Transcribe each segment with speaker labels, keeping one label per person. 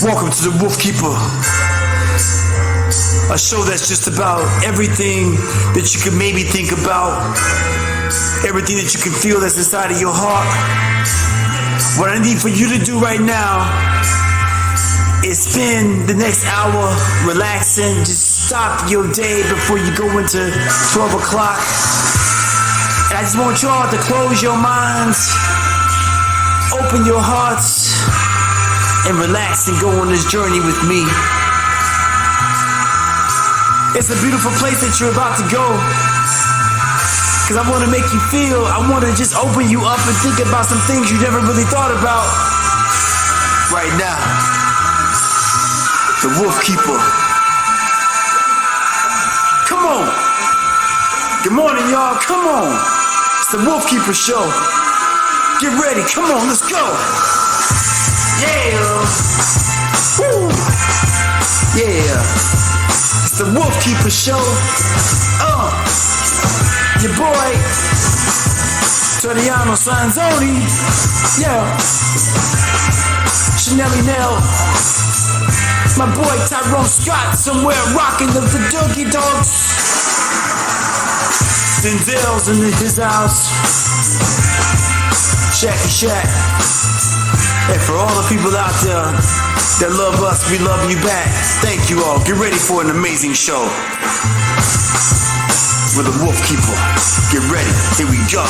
Speaker 1: Welcome to the Wolfkeeper, a show that's just about everything that you could maybe think about, everything that you can feel that's inside of your heart. What I need for you to do right now is spend the next hour relaxing. Just stop your day before you go into 12 o'clock. And I just want y'all to close your minds, open your hearts, and relax and go on this journey with me. It's a beautiful place that you're about to go, because I want to make you feel, I want to just open you up and think about some things you never really thought about. Right now, the Wolfkeeper. Come on. Good morning, y'all. Come on. It's the Wolfkeeper show. Get ready. Come on, let's go. Yeah. Woo. Yeah. It's the Wolfkeeper show. Your boy, Toriano, Sanzone. Yeah. Chanelly Nell. My boy Tyrone Scott somewhere rocking the Doogie Dogs. Denzel's in his house. Shacky Shack. And for all the people out there that love us, we love you back. Thank you all. Get ready for an amazing show with the Wolfkeeper. Get ready. Here we go.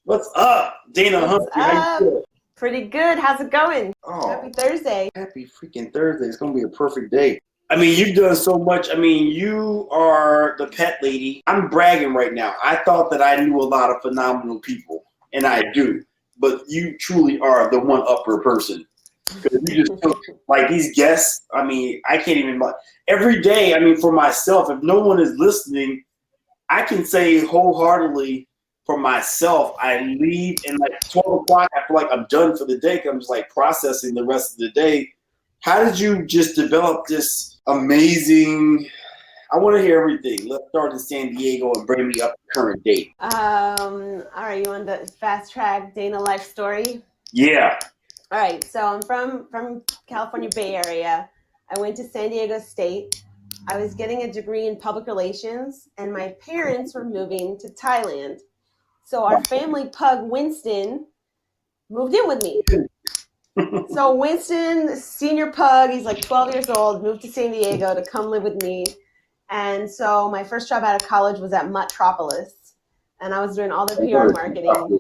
Speaker 1: What's up, Dana Humphrey? How you doing?
Speaker 2: Pretty good. How's it going?
Speaker 1: Oh,
Speaker 2: Happy Thursday.
Speaker 1: happy freaking Thursday. It's going to be a perfect day. I mean, you've done so much. I mean, you are the pet lady. I'm bragging right now. I thought that I knew a lot of phenomenal people, and I do. But you truly are the one-upper person. Because you just took, like, these guests. I mean, I can't even, every day, I mean, for myself, if no one is listening, I can say wholeheartedly, for myself, I leave and like 12 o'clock, I feel like I'm done for the day. I'm just like processing the rest of the day. How did you just develop this amazing, I want to hear everything. Let's start in San Diego and bring me up to current date.
Speaker 2: All right, you want the fast track Dana life story?
Speaker 1: Yeah.
Speaker 2: All right, so I'm from California Bay Area. I went to San Diego State. I was getting a degree in public relations, and my parents were moving to Thailand. So our family pug, Winston, moved in with me. So Winston, senior pug, he's like 12 years old, moved to San Diego to come live with me. And so my first job out of college was at Muttropolis, and I was doing all the PR and marketing.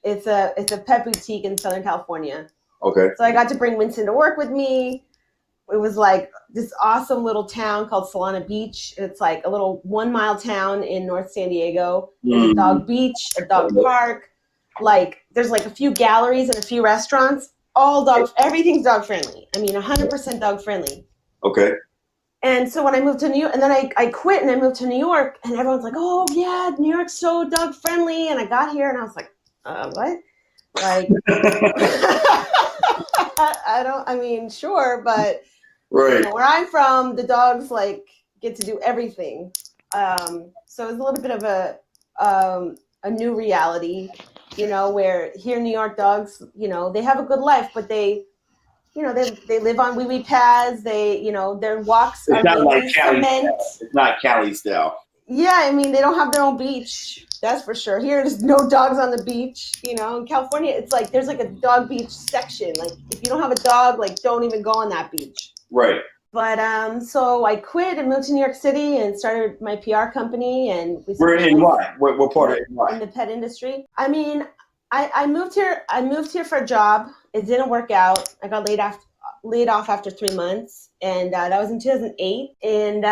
Speaker 2: It's a pet boutique in Southern California.
Speaker 1: Okay.
Speaker 2: So I got to bring Winston to work with me. It was like this awesome little town called Solana Beach. It's like a little 1 mile town in North San Diego. There's a dog beach, a dog park. Like there's like a few galleries and a few restaurants. All dog, everything's dog friendly. I mean, 100% dog friendly.
Speaker 1: Okay.
Speaker 2: And so when I moved to New York, and then I quit and I moved to New York, and everyone's like, "Oh yeah, New York's so dog friendly." And I got here and I was like, "What?" Like, I mean, sure, but
Speaker 1: right.
Speaker 2: You know, where I'm from, the dogs like get to do everything. So it's a little bit of a new reality, you know, where here in New York, dogs, you know, they have a good life, but they live on wee wee pads. They, you know, their walks are mainly cement.
Speaker 1: It's not Cali style.
Speaker 2: Yeah, I mean, they don't have their own beach. That's for sure. Here, there's no dogs on the beach. You know, in California, it's like there's like a dog beach section. Like, if you don't have a dog, like, don't even go on that beach.
Speaker 1: Right.
Speaker 2: But so I quit and moved to New York City and started my PR company. And
Speaker 1: we're in NY. What part of NY?
Speaker 2: In the pet industry. I mean, I moved here. I moved here for a job. It didn't work out. I got laid off after 3 months, and that was in 2008. And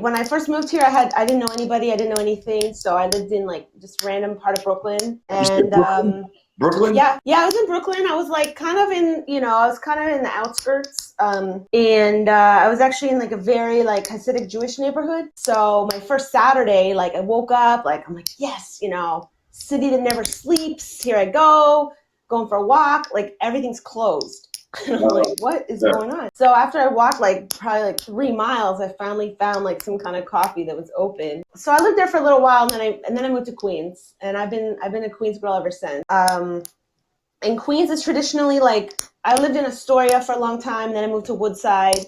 Speaker 2: when I first moved here, I didn't know anybody. I didn't know anything. So I lived in like just random part of Brooklyn. And
Speaker 1: Brooklyn?
Speaker 2: Yeah, I was in Brooklyn. I was like kind of in, you know, I was kind of in the outskirts. And I was actually in like a very like Hasidic Jewish neighborhood. So my first Saturday, like I woke up, like I'm like, yes, you know, city that never sleeps. Here I go, going for a walk. Like everything's closed. And I'm like, what is going on? So after I walked like probably like 3 miles, I finally found like some kind of coffee that was open. So I lived there for a little while, and then I moved to Queens, and I've been a Queens girl ever since. And Queens is traditionally like, I lived in Astoria for a long time, then I moved to Woodside,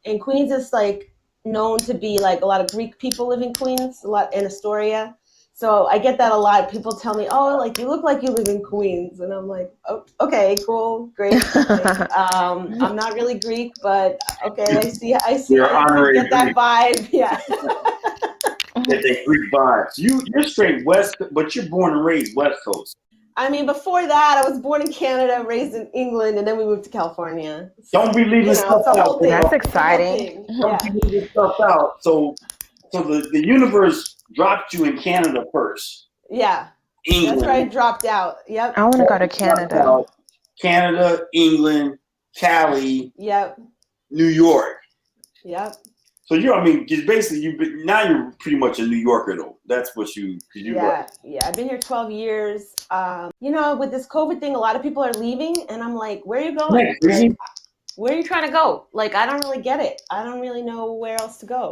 Speaker 2: and Queens is like known to be like a lot of Greek people live in Queens, a lot in Astoria. So I get that a lot. People tell me, "Oh, like you look like you live in Queens," and I'm like, "Oh, okay, cool, great." Like, I'm not really Greek, but okay, I see.
Speaker 1: You're
Speaker 2: I get that vibe. Yeah.
Speaker 1: Get that Greek vibes. You're straight West, but you're born and raised West Coast.
Speaker 2: I mean, before that, I was born in Canada, raised in England, and then we moved to California.
Speaker 1: Don't be leaving stuff out.
Speaker 3: That's exciting.
Speaker 1: Don't be leaving stuff out. So the universe dropped you in Canada first.
Speaker 2: Yeah.
Speaker 1: England.
Speaker 2: That's where I dropped out. Yep.
Speaker 3: I want to go to Canada.
Speaker 1: Canada, England, Cali.
Speaker 2: Yep.
Speaker 1: New York.
Speaker 2: Yep.
Speaker 1: So I mean, basically, you're pretty much a New Yorker though. That's what you.
Speaker 2: Yeah. I've been here 12 years. You know, with this COVID thing, a lot of people are leaving, and I'm like, where are you going? Like, where are you trying to go? Like, I don't really get it. I don't really know where else to go.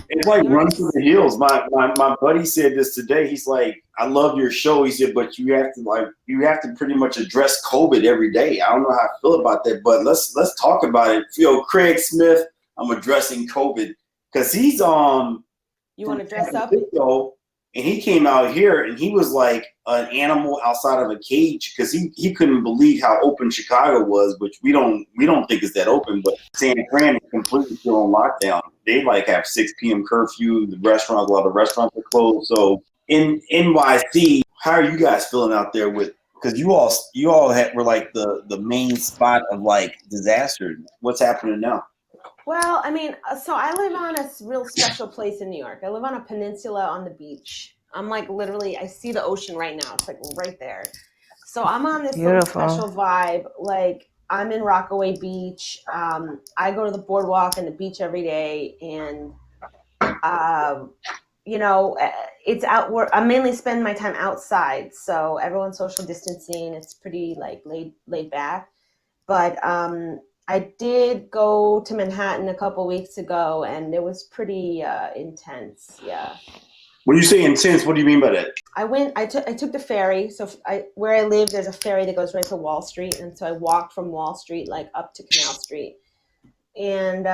Speaker 1: It's like run through the hills. My buddy said this today. He's like, I love your show. He said, but you have to pretty much address COVID every day. I don't know how I feel about that, but let's talk about it. You know, Craig Smith, I'm addressing COVID because he's
Speaker 2: You want to dress up?
Speaker 1: And he came out here and he was like an animal outside of a cage because he couldn't believe how open Chicago was, which we don't think is that open, but San Fran is completely still on lockdown. They like have 6 p.m. curfew. A lot of restaurants are closed. So in NYC, how are you guys feeling out there with? Because you all were like the main spot of like disaster. What's happening now?
Speaker 2: Well, I mean, so I live on a real special place in New York. I live on a peninsula on the beach. I'm like literally, I see the ocean right now. It's like right there. So I'm on this little special vibe. Like I'm in Rockaway Beach. I go to the boardwalk and the beach every day, and you know, it's out. I mainly spend my time outside, so everyone's social distancing. It's pretty like laid back, but I did go to Manhattan a couple weeks ago, and it was pretty intense. Yeah.
Speaker 1: When you say intense, what do you mean by that?
Speaker 2: I took the ferry. So where I live, there's a ferry that goes right to Wall Street, and so I walked from Wall Street like up to Canal Street, and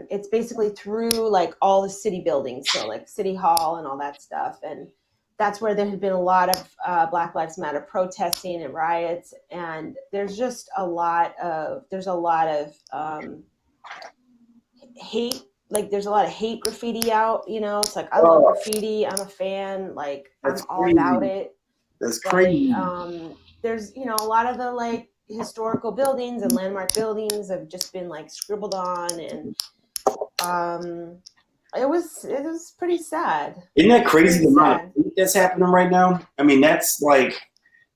Speaker 2: it's basically through like all the city buildings, so like City Hall and all that stuff. And that's where there had been a lot of Black Lives Matter protesting and riots, and there's a lot of hate. Like there's a lot of hate graffiti out. It's like I love graffiti. I'm a fan. Like I'm all about it.
Speaker 1: That's crazy.
Speaker 2: There's a lot of the like historical buildings and landmark buildings have just been like scribbled on, and it was pretty sad.
Speaker 1: Isn't that crazy the amount of hate that's happening right now? I mean, that's like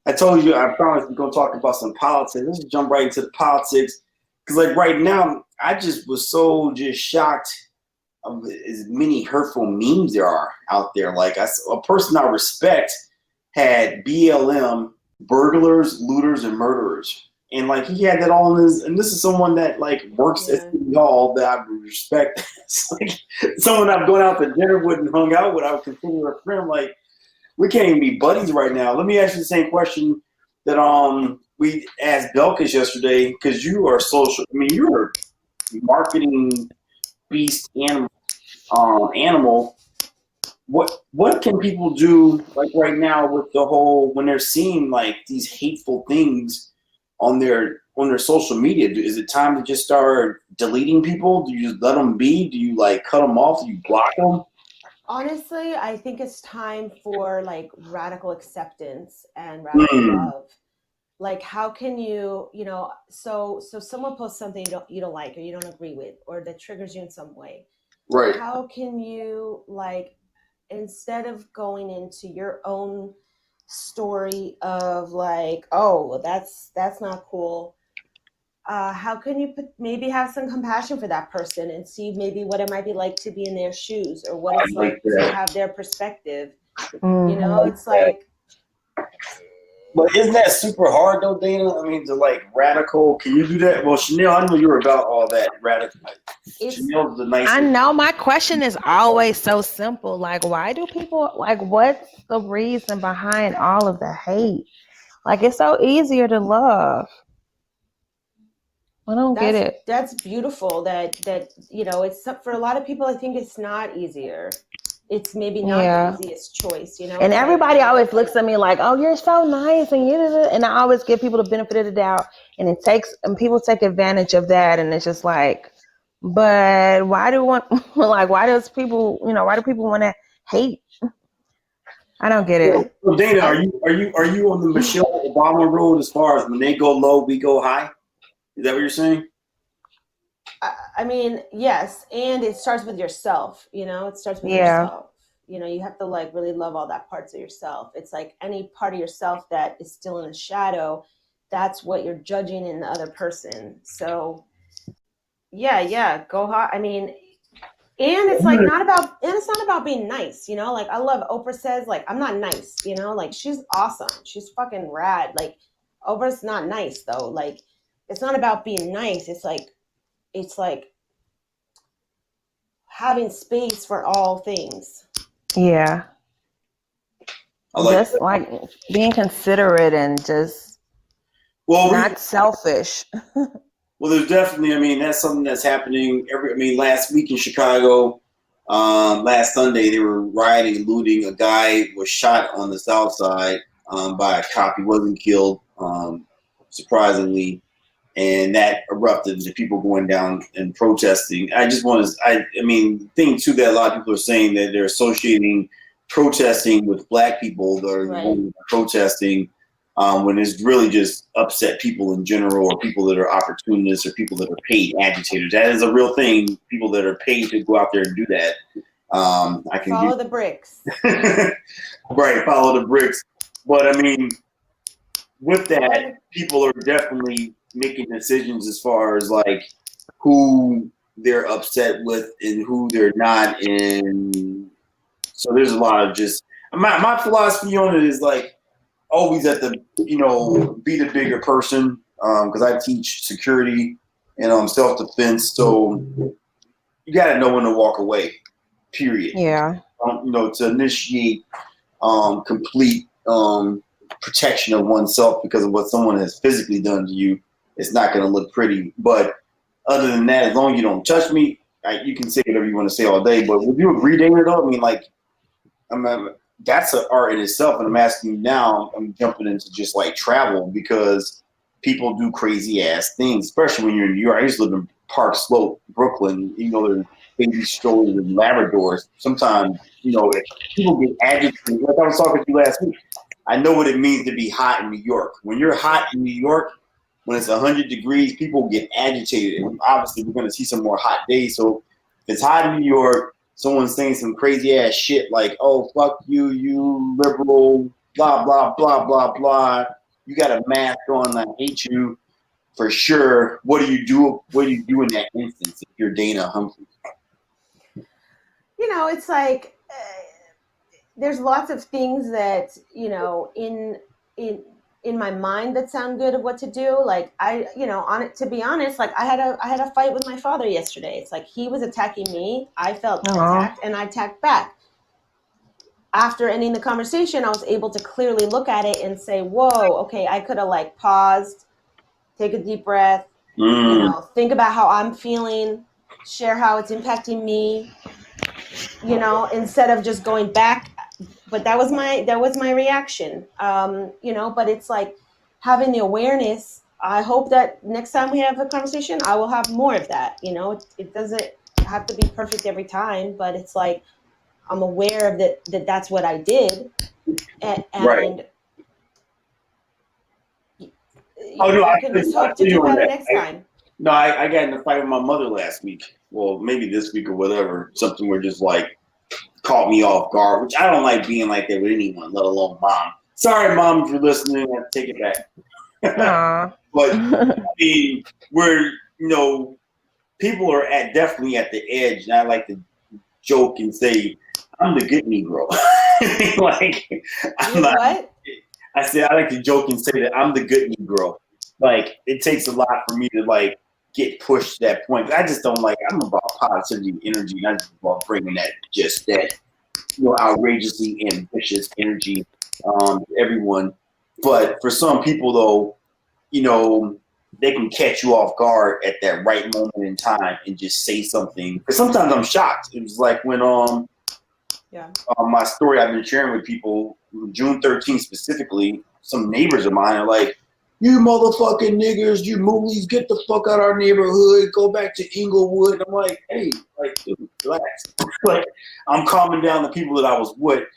Speaker 1: I told you. I promised we're gonna talk about some politics. Let's jump right into the politics because, like, right now, I just was so just shocked of as many hurtful memes there are out there. Like a person I respect had BLM, burglars, looters, and murderers. And like he had that all in his, and this is someone that like works at City Hall that I respect. It's like someone I've gone out to dinner with and hung out with. I would consider a friend. Like we can't even be buddies right now. Let me ask you the same question that we asked Belkis yesterday, because you are social. I mean, you're a marketing beast animal. What can people do like right now with the whole when they're seeing like these hateful things on their social media? Is it time to just start deleting people? Do you just let them be? Do you like cut them off? Do you block them?
Speaker 2: Honestly, I think it's time for like radical acceptance and radical love. Like, how can you, so someone posts something you don't like or you don't agree with or that triggers you in some way.
Speaker 1: Right.
Speaker 2: How can you like, instead of going into your own story of like, oh, well, that's not cool. How can you maybe have some compassion for that person and see maybe what it might be like to be in their shoes or what it's like to have their perspective. It's like.
Speaker 1: But isn't that super hard though, Dana? I mean, to like radical, can you do that? Well, Chanel, I know you were about all that radical. Chanel's the nicest.
Speaker 3: I know my question is always so simple. Like, why do people like? What's the reason behind all of the hate? Like, it's so easier to love. I don't get it.
Speaker 2: That's beautiful. That it's for a lot of people. I think it's not easier. It's maybe not the easiest choice,
Speaker 3: And everybody always looks at me like, "Oh, you're so nice," and I always give people the benefit of the doubt, and people take advantage of that, and it's just like, but why do people want to hate? I don't get it.
Speaker 1: So Dana, are you on the Michelle Obama road as far as when they go low, we go high? Is that what you're saying?
Speaker 2: I mean, yes, and it starts with yourself. It starts with yourself. You have to like really love all that parts of yourself. It's like any part of yourself that is still in the shadow, that's what you're judging in the other person. So, yeah, go hard. I mean, and it's like it's not about being nice. Like I love Oprah says like I'm not nice. Like she's awesome. She's fucking rad. Like Oprah's not nice though. Like it's not about being nice. It's like having space for all things.
Speaker 3: Yeah. Just like being considerate and just not selfish.
Speaker 1: Well, there's definitely, I mean, that's something that's happening last week in Chicago, last Sunday, they were rioting and looting. A guy was shot on the south side by a cop. He wasn't killed, surprisingly. And that erupted into people going down and protesting. The thing too that a lot of people are saying that they're associating protesting with black people that are protesting when it's really just upset people in general, or people that are opportunists, or people that are paid agitators. That is a real thing. People that are paid to go out there and do that.
Speaker 2: Follow the bricks.
Speaker 1: Right, follow the bricks. But I mean, with that, people are definitely making decisions as far as like who they're upset with and who they're not. And so there's a lot of just my philosophy on it is like always at the be the bigger person, because I teach security and self-defense, so you got to know when to walk away, period. To initiate complete protection of oneself because of what someone has physically done to you. It's not going to look pretty. But other than that, as long as you don't touch me, you can say whatever you want to say all day. But would you agree, Dana, though? I mean, like, that's an art in itself. And I'm asking you now, I'm jumping into just like travel because people do crazy ass things, especially when you're in New York. I used to live in Park Slope, Brooklyn. You know, there's baby strollers and Labradors. Sometimes, you know, people get agitated. Like I was talking to you last week. I know what it means to be hot in New York. When you're hot in New York, when it's 100 degrees, people get agitated. And obviously, we're going to see some more hot days. So if it's hot in New York, someone's saying some crazy ass shit like, "Oh, fuck you, you liberal, blah blah blah blah blah. You got a mask on. I hate you." For sure. What do you do? What do you do in that instance if you're Dana Humphrey?
Speaker 2: You know, it's like there's lots of things that, you know, in my mind that sound good of what to do. Like on it, to be honest, like I had a fight with my father yesterday. It's like he was attacking me. I felt attacked and I attacked back. After ending the conversation, I was able to clearly look at it and say, whoa, okay, I could have like paused, take a deep breath, think about how I'm feeling, share how it's impacting me, instead of just going back. But that was my reaction. But it's like having the awareness. I hope that next time we have a conversation, I will have more of that. It doesn't have to be perfect every time, but it's like I'm aware of that's what I did. And
Speaker 1: right. I
Speaker 2: can just hope to do better next time.
Speaker 1: No, I got in a fight with my mother last week. Well, maybe this week or whatever. Something where just like caught me off guard, which I don't like being like that with anyone, let alone mom. Sorry, mom, if you're listening, I have to take it back. But I mean, we're people are definitely at the edge, and I like to joke and say, I'm the good Negro. Like I'm not. What? I said I like to joke and say that I'm the good Negro. Like it takes a lot for me to like get pushed to that point. I just don't like. I'm about positivity and energy, and I just about bringing that outrageously ambitious energy to everyone. But for some people, though, they can catch you off guard at that right moment in time and just say something. Because sometimes I'm shocked. It was like when my story I've been sharing with people, June 13th specifically, some neighbors of mine are like, "You motherfucking niggers, you moolies, get the fuck out of our neighborhood, go back to Inglewood." And I'm like, hey, like, dude, relax. Like, I'm calming down the people that I was with,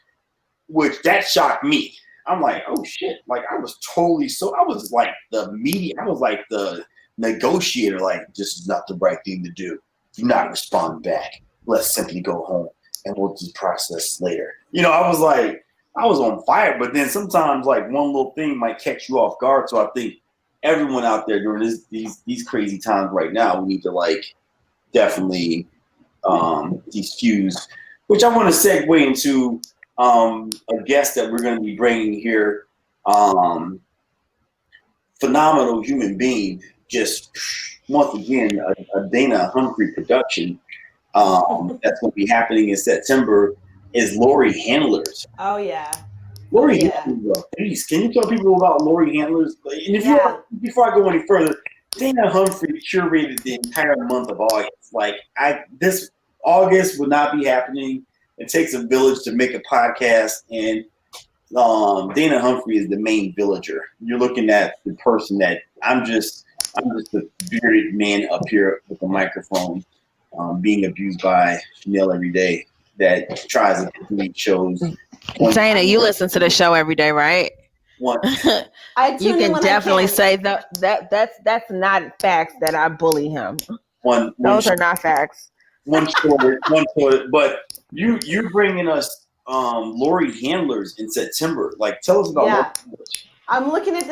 Speaker 1: which that shocked me. I'm like, oh shit. Like, I was like the media, I was like the negotiator, like, this is not the right thing to do. Do not respond back. Let's simply go home and we'll just process later. I was like, I was on fire, but then sometimes like one little thing might catch you off guard. So I think everyone out there during these crazy times right now, we need to like definitely defuse. Which I want to segue into a guest that we're going to be bringing here. Phenomenal human being, just once again a Dana Humphrey production. That's going to be happening in September. Is Lori Handlers.
Speaker 2: Oh yeah.
Speaker 1: Lori Handlers, please, can you tell people about Lori Handlers? And if before I go any further, Dana Humphrey curated the entire month of August. Like this August would not be happening. It takes a village to make a podcast, and Dana Humphrey is the main villager. You're looking at the person that I'm just a bearded man up here with a microphone, being abused by Chanel every day. That tries to complete shows.
Speaker 3: Dana, you listen to the show every day, right?
Speaker 1: One.
Speaker 3: You can definitely say that's not facts that I bully him. Those are not facts.
Speaker 1: One toilet. But you're bringing us Lori Handlers in September. Like, tell us about Lori Handlers.
Speaker 2: I'm looking at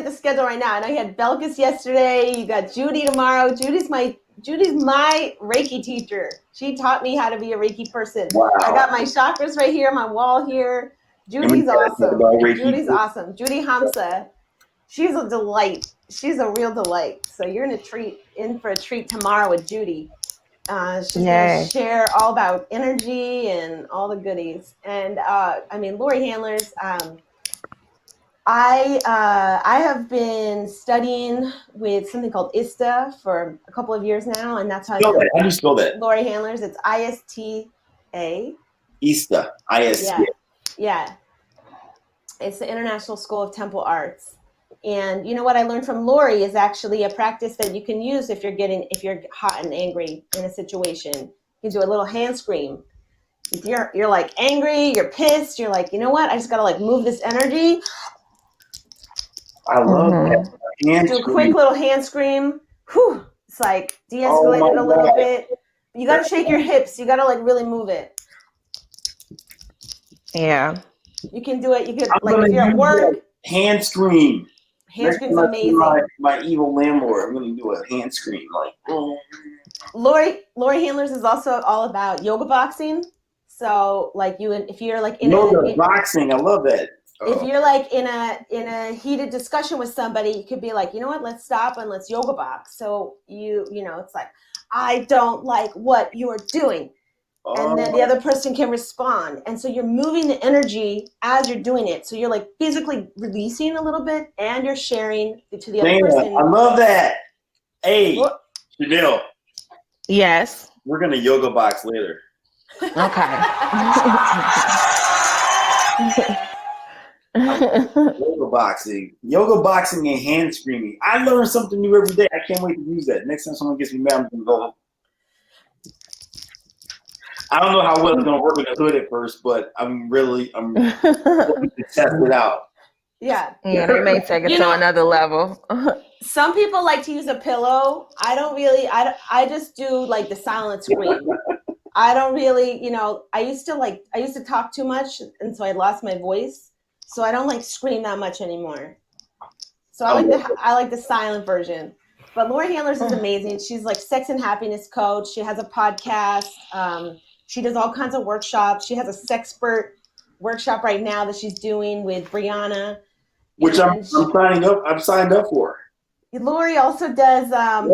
Speaker 2: the schedule right now. I know you had Belkis yesterday. You got Judy tomorrow. Judy's my Reiki teacher. She taught me how to be a Reiki person.
Speaker 1: Wow.
Speaker 2: I got my chakras right here, my wall here. Judy's awesome. Judy's awesome. Judy Hamza. She's a delight. She's a real delight. So you're in for a treat tomorrow with Judy. She's going to share all about energy and all the goodies. And Lori Handlers, I have been studying with something called ISTA for a couple of years now, and that's how
Speaker 1: How do you spell that?
Speaker 2: Lori Handlers. It's ISTA.
Speaker 1: ISTA. ISTA.
Speaker 2: Yeah. It's the International School of Temple Arts. And you know what I learned from Lori is actually a practice that you can use if you're hot and angry in a situation. You can do a little hand scream. If you're like angry, you're pissed, you're like, you know what? I just gotta like move this energy.
Speaker 1: I love that. Hand
Speaker 2: Do a
Speaker 1: scream.
Speaker 2: quick little hand scream. Whew. It's like de-escalate it a little bit. You gotta shake your hips. You gotta like really move it.
Speaker 3: Yeah.
Speaker 2: You can do it. You could
Speaker 1: I'm
Speaker 2: like
Speaker 1: gonna
Speaker 2: if you're at
Speaker 1: use
Speaker 2: work.
Speaker 1: that hand scream.
Speaker 2: Hand scream's amazing.
Speaker 1: My evil landlord, I'm gonna do a hand scream like.
Speaker 2: Lori Handlers is also all about yoga boxing. So like if you're like in
Speaker 1: Yoga boxing, I love that.
Speaker 2: If you're like in a heated discussion with somebody, you could be like, you know what, let's stop and let's yoga box. So you know, it's like, I don't like what you're doing. And then the other person can respond. And so you're moving the energy as you're doing it. So you're like physically releasing a little bit and you're sharing to the other person.
Speaker 1: I love that. Hey, Chanel.
Speaker 3: Yes.
Speaker 1: We're gonna yoga box later.
Speaker 3: Okay.
Speaker 1: Yoga boxing and hand screaming. I learn something new every day. I can't wait to use that. Next time someone gets me mad, I'm gonna go. I don't know how well it's gonna work in the hood at first, but I'm looking to test it out.
Speaker 2: Yeah.
Speaker 3: Yeah, they may take it to another level.
Speaker 2: Some people like to use a pillow. I don't really. I just do like the silent scream. I don't really, I used to talk too much, and so I lost my voice. So I don't like scream that much anymore. So I like the silent version. But Lori Handlers is amazing. She's like sex and happiness coach. She has a podcast. She does all kinds of workshops. She has a sexpert workshop right now that she's doing with Brianna,
Speaker 1: which I'm signed up for.
Speaker 2: Lori also does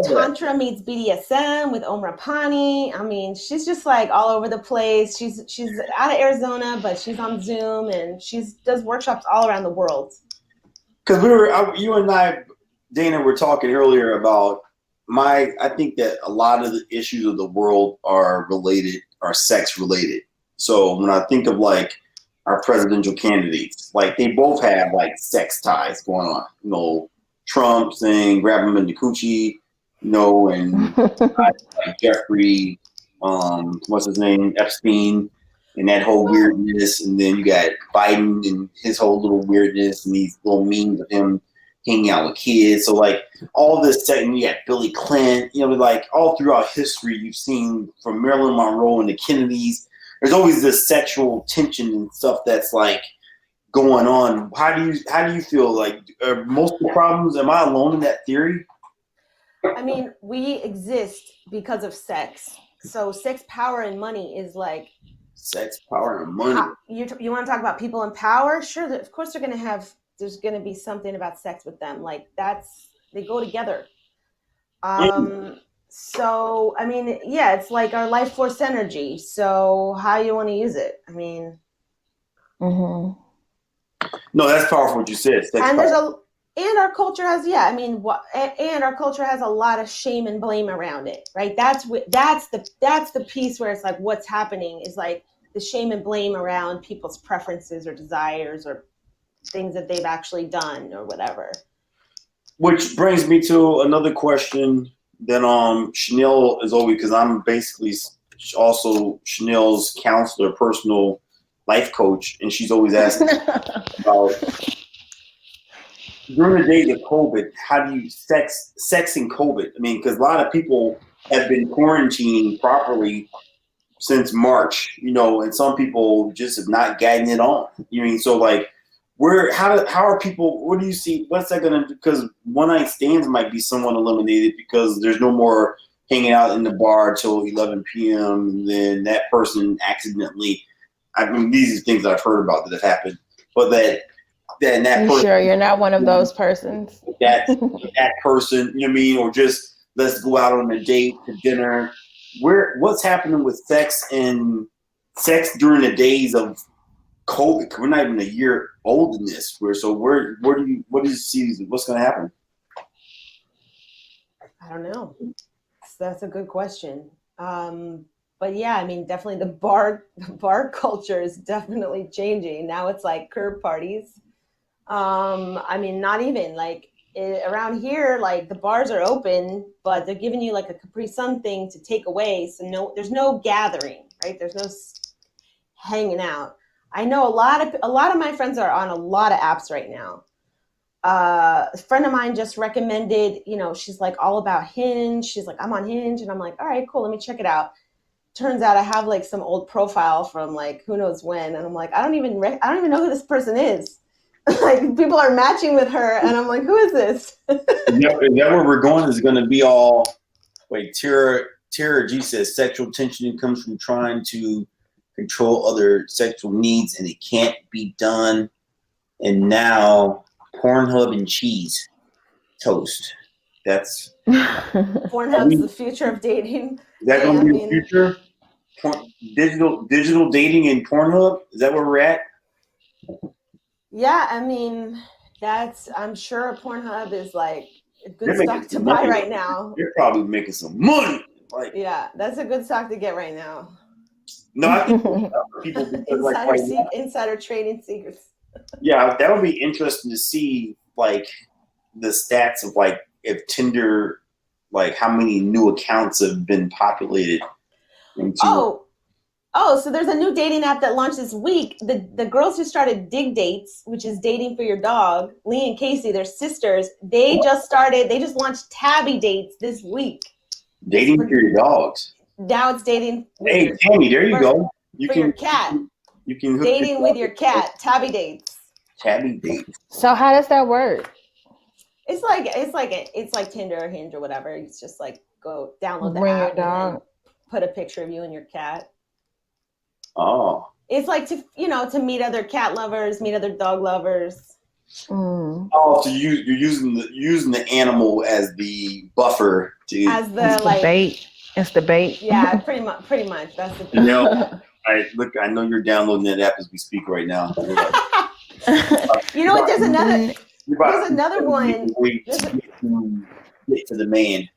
Speaker 2: Tantra meets BDSM with Omra Pani. I mean, she's just like all over the place. She's out of Arizona, but she's on Zoom and does workshops all around the world.
Speaker 1: Because you and I, Dana, were talking earlier about I think that a lot of the issues of the world are sex related. So when I think of like our presidential candidates, like they both have like sex ties going on, Trump saying grab him in the coochie, and like Jeffrey, what's his name, Epstein, and that whole weirdness, and then you got Biden and his whole little weirdness and these little memes of him hanging out with kids. So like all this and you got Billy Clinton, like all throughout history you've seen from Marilyn Monroe and the Kennedys, there's always this sexual tension and stuff that's like going on. How do you feel? Like, are most of the problems? Am I alone in that theory?
Speaker 2: I mean, we exist because of sex. So sex, power, and money is like
Speaker 1: sex, power, and money.
Speaker 2: You want to talk about people in power? Sure, of course there's going to be something about sex with them. Like they go together. So I mean, yeah, it's like our life force energy. So how you want to use it? I mean.
Speaker 3: Mm-hmm.
Speaker 1: No, that's powerful what you said.
Speaker 2: And our culture has, and our culture has a lot of shame and blame around it, right? That's the piece where it's like what's happening is like the shame and blame around people's preferences or desires or things that they've actually done or whatever.
Speaker 1: Which brings me to another question that Chanel is always, because I'm basically also Chanel's counselor, personal life coach, and she's always asking about during the days of COVID, how do you sex in COVID? I mean, because a lot of people have been quarantining properly since March, and some people just have not gotten it on. So like, how are people? What do you see? What's that gonna do? Because one night stands might be somewhat eliminated because there's no more hanging out in the bar till 11 p.m. and then that person accidentally. I mean, these are things that I've heard about that have happened, but that person,
Speaker 3: sure you're not one of those persons?
Speaker 1: That person, or just let's go out on a date to dinner. What's happening with sex during the days of COVID? We're not even a year old in this. What do you see? What's going to happen?
Speaker 2: I don't know. That's a good question. But But yeah, I mean, definitely the bar culture is definitely changing. Now it's like curb parties. I mean, not even like around here, like the bars are open, but they're giving you like a Capri Sun thing to take away. So there's no gathering, right? There's no hanging out. I know a lot of my friends are on a lot of apps right now. A friend of mine just recommended, she's like all about Hinge. She's like, I'm on Hinge, and I'm like, all right, cool, let me check it out. Turns out I have like some old profile from like who knows when, and I'm like, I don't even know who this person is. Like people are matching with her, and I'm like, who is this?
Speaker 1: Is that where we're going? Is going to be all? Wait, Tara G says sexual tension comes from trying to control other sexual needs, and it can't be done. And now Pornhub and cheese toast. That's
Speaker 2: Pornhub's the future of dating.
Speaker 1: Is that going to be the future? Digital dating in Pornhub? Is that where we're at?
Speaker 2: Yeah, I mean, I'm sure Pornhub is like a good stock to buy right now.
Speaker 1: They're probably making some money.
Speaker 2: Yeah, that's a good stock to get right now.
Speaker 1: No, I think people
Speaker 2: insider trading secrets.
Speaker 1: Yeah, that would be interesting to see, like the stats of like if Tinder, like how many new accounts have been populated.
Speaker 2: So there's a new dating app that launched this week. The girls who started Dig Dates, which is dating for your dog, Lee and Casey, they're sisters. They just launched Tabby Dates this week.
Speaker 1: Dating for your dogs.
Speaker 2: Now it's dating.
Speaker 1: Hey, Tammy, there you go.
Speaker 2: Your cat.
Speaker 1: You can
Speaker 2: dating with your cat. Tabby Dates.
Speaker 1: Tabby Dates.
Speaker 3: So how does that work?
Speaker 2: It's like Tinder or Hinge or whatever. It's just like go download the
Speaker 3: Bring
Speaker 2: app
Speaker 3: your dog.
Speaker 2: and put a picture of you and your cat.
Speaker 1: Oh.
Speaker 2: It's like to meet other cat lovers, meet other dog lovers.
Speaker 3: Mm.
Speaker 1: Oh, so you're using the animal as the buffer
Speaker 2: as the
Speaker 3: bait. It's the bait.
Speaker 2: Yeah, pretty much. That's the
Speaker 1: thing. I know you're downloading that app as we speak right now.
Speaker 2: You know what? There's another one.
Speaker 1: Get to the man.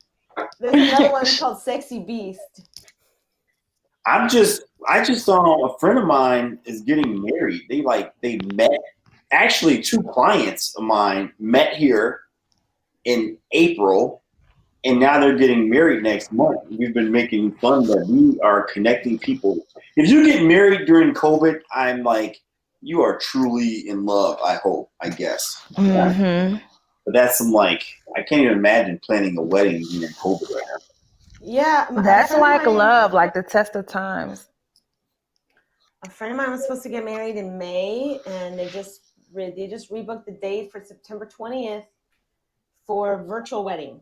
Speaker 2: There's another one called Sexy Beast.
Speaker 1: I just saw a friend of mine is getting married. They met. Actually, two clients of mine met here in April, and now they're getting married next month. We've been making fun that we are connecting people. If you get married during COVID, I'm like, you are truly in love. I hope. I guess.
Speaker 3: Mm-hmm.
Speaker 1: But that's I can't even imagine planning a wedding during COVID right now.
Speaker 2: Yeah,
Speaker 3: that's like love, like the test of times.
Speaker 2: A friend of mine was supposed to get married in May, and they just rebooked the date for September 20th for a virtual wedding.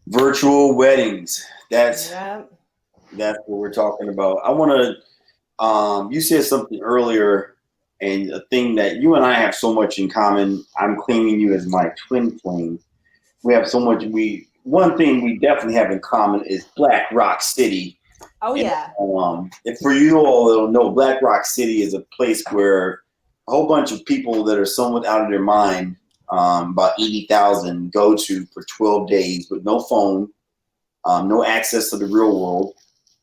Speaker 1: Virtual weddings. That's what we're talking about. I want to. You said something earlier, and a thing that you and I have so much in common. I'm claiming you as my twin flame. We have so much. One thing we definitely have in common is Black Rock City.
Speaker 2: Oh, yeah.
Speaker 1: And for you all that don't know, Black Rock City is a place where a whole bunch of people that are somewhat out of their mind, about 80,000, go to for 12 days with no phone, no access to the real world.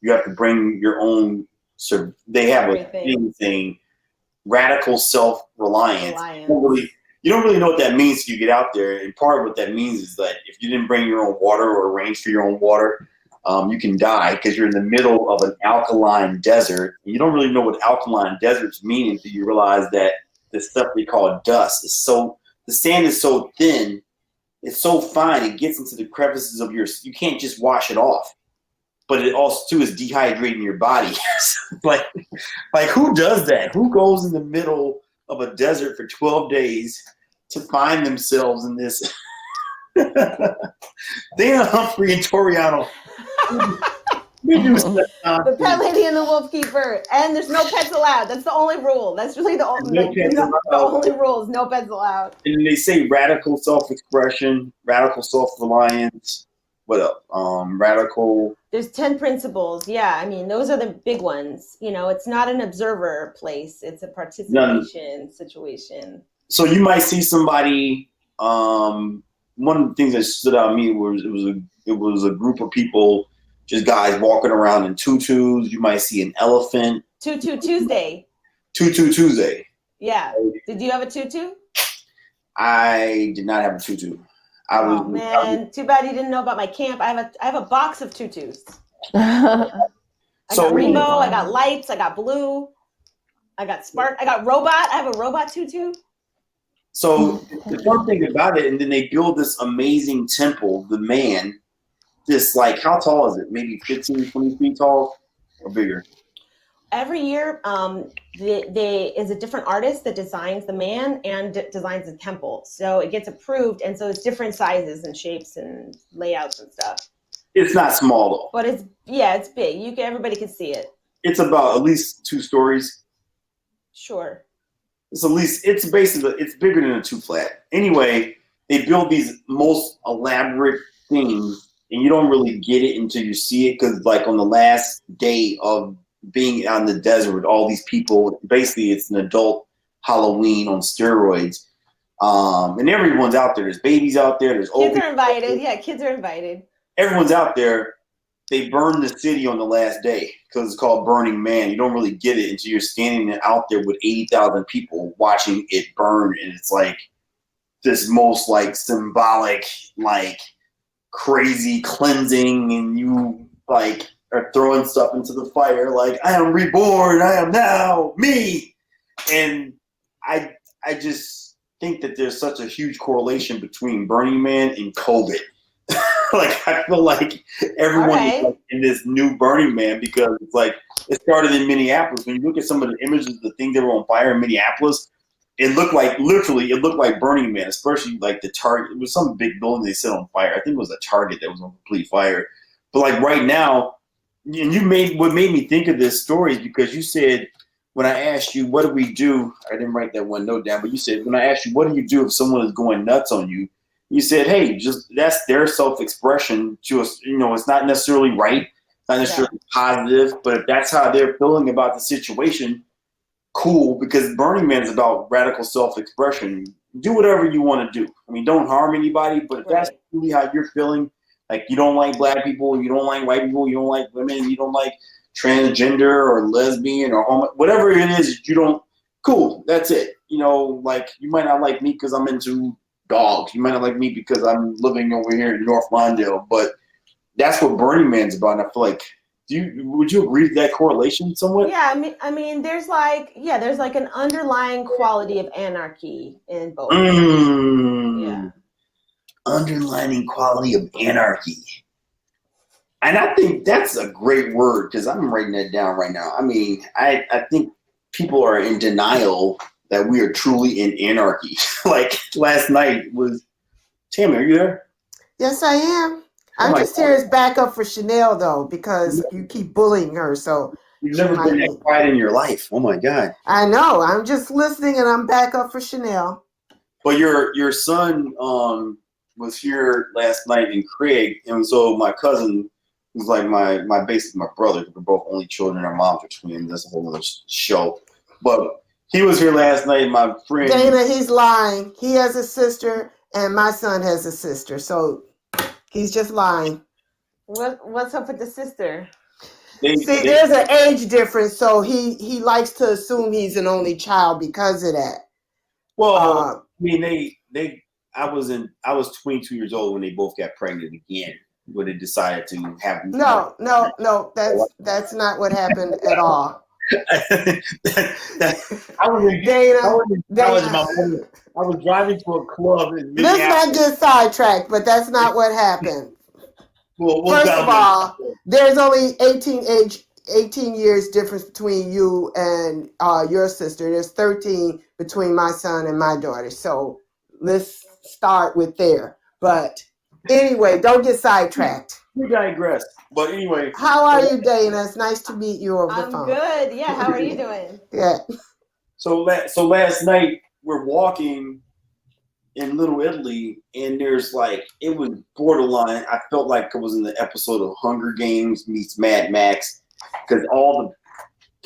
Speaker 1: You have to bring your own. So they have a thing saying radical self-reliance. You don't really know what that means till you get out there. And part of what that means is that if you didn't bring your own water or arrange for your own water, you can die because you're in the middle of an alkaline desert. You don't really know what alkaline deserts mean until you realize that the stuff we call dust is the sand is so thin, it's so fine, it gets into the crevices of you can't just wash it off. But it also too is dehydrating your body. like who does that? Who goes in the middle of a desert for 12 days to find themselves in this? Damn, Humphrey and Toriano.
Speaker 2: The pet lady and the Wolfkeeper, and there's no pets allowed. That's the only rule. That's really the only rules. No pets allowed.
Speaker 1: And they say radical self-expression, radical self-reliance. What else? Radical.
Speaker 2: There's 10 principles. Yeah, I mean, those are the big ones. It's not an observer place. It's a participation situation.
Speaker 1: So you might see somebody. One of the things that stood out to me was it was a group of people just guys walking around in tutus. You might see an elephant.
Speaker 2: Tutu Tuesday.
Speaker 1: Tutu Tuesday.
Speaker 2: Yeah. Did you have a tutu?
Speaker 1: I did not have a tutu.
Speaker 2: Oh man, too bad you didn't know about my camp. I have a box of tutus. I got rainbow, I got lights, I got blue, I got spark, I got robot. I have a robot tutu.
Speaker 1: So the fun thing about it, and then they build this amazing temple, the man, this like, how tall is it? Maybe 15, 20 feet tall or bigger?
Speaker 2: Every year, they is a different artist that designs the man and designs the temple. So it gets approved, and so it's different sizes and shapes and layouts and stuff.
Speaker 1: It's not small though.
Speaker 2: But it's big. Everybody can see it.
Speaker 1: It's about at least 2 stories.
Speaker 2: Sure.
Speaker 1: It's basically, it's bigger than a 2 flat. Anyway, they build these most elaborate things, and you don't really get it until you see it, because like on the last day of being out in the desert with all these people, basically it's an adult Halloween on steroids. And everyone's out there. There's babies out there. There's
Speaker 2: kids are invited. Yeah, kids are invited.
Speaker 1: Everyone's out there. They burn the city on the last day because it's called Burning Man. You don't really get it until you're standing out there with 80,000 people watching it burn, and it's like this most like symbolic, like crazy cleansing, and you like are throwing stuff into the fire like, I am reborn, I am now me. And I just think that there's such a huge correlation between Burning Man and COVID. Like, I feel like everyone is like in this new Burning Man, because it's like it started in Minneapolis. When you look at some of the images of the things that were on fire in Minneapolis, it looked like Burning Man, especially like the Target. It was some big building they set on fire. I think it was a Target that was on complete fire. But like right now, and what made me think of this story is because you said, when I asked you, what do we do? I didn't write that one note down, but you said, when I asked you, what do you do if someone is going nuts on you? You said, hey, just that's their self-expression to us. You know, it's not necessarily right, not necessarily positive, but if that's how they're feeling about the situation, cool, because Burning Man is about radical self-expression. Do whatever you want to do. I mean, don't harm anybody, but if that's really how you're feeling, like you don't like black people, you don't like white people, you don't like women, you don't like transgender or lesbian or homo, whatever it is, you don't, cool, that's it. You know, like you might not like me because I'm into dogs. You might not like me because I'm living over here in North Lawndale, but that's what Burning Man's about. And I feel like, would you agree with that correlation somewhat?
Speaker 2: Yeah, I mean, there's like an underlying quality of anarchy in both. Yeah.
Speaker 1: Underlying quality of anarchy. And I think that's a great word, because I'm writing that down right now. I mean, I think people are in denial that we are truly in anarchy. Like last night was, Tammy, are you there?
Speaker 4: Yes, I am. I'm just here as backup for Chanel, though, because you keep bullying her. So
Speaker 1: you've never been that quiet in your life. Oh my God.
Speaker 4: I know. I'm just listening, and I'm backup for Chanel.
Speaker 1: But your son was here last night in Craig, and so my cousin, who's like basically my brother, we're both only children, our moms are twins. That's a whole other show. But he was here last night. My friend
Speaker 4: Dana, he's lying. He has a sister, and my son has a sister. So he's just lying.
Speaker 2: What's up with the sister?
Speaker 4: There's an age difference, so he likes to assume he's an only child because of that.
Speaker 1: Well, I mean, I was 22 years old when they both got pregnant again, when they decided to have.
Speaker 4: No, that's not what happened at all.
Speaker 1: I was driving to a club in Minneapolis.
Speaker 4: Let's not get sidetracked, but that's not what happened. First of all, there's only 18 years difference between you and your sister. There's 13 between my son and my daughter. So let's start with there. But anyway, don't get sidetracked.
Speaker 1: We digress. But anyway.
Speaker 4: How are you, Dana? It's nice to meet you over the phone.
Speaker 2: I'm good. Yeah, how are you doing?
Speaker 4: Yeah.
Speaker 1: So last night we're walking in Little Italy, and there's like, it was borderline. I felt like it was in the episode of Hunger Games meets Mad Max, because all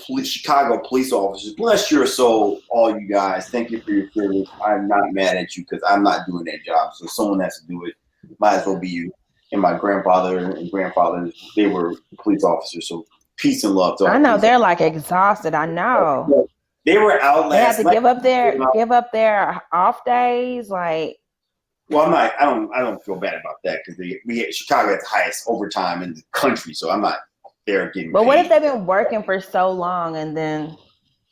Speaker 1: the Chicago police officers, bless your soul, all you guys, thank you for your service. I'm not mad at you, because I'm not doing that job. So someone has to do it. Might as well be you. and my grandfather and grandfather, they were police officers. So peace and love to all
Speaker 3: I know
Speaker 1: police
Speaker 3: they're like exhausted. I know.
Speaker 1: officers. They were out
Speaker 3: They had
Speaker 1: last
Speaker 3: to
Speaker 1: night.
Speaker 3: give up their off days. Like,
Speaker 1: Well, I'm not. I don't feel bad about that because Chicago has the highest overtime in the country, so I'm not there getting.
Speaker 3: but
Speaker 1: paid.
Speaker 3: what if they've been working for so long and then